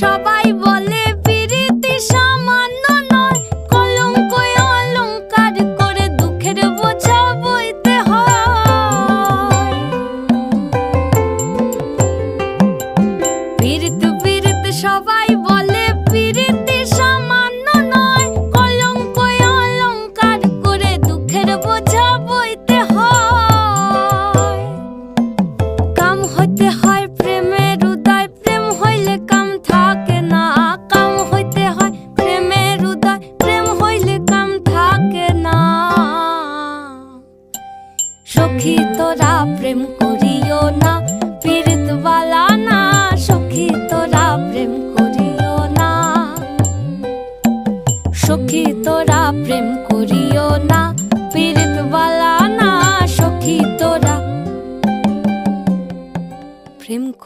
সবাই বলে পিরিতি সামান্য নয়, কলঙ্ক অলংকার করে দুঃখের বোঝা বইতে হয়। পিরিত পিরিত সবাই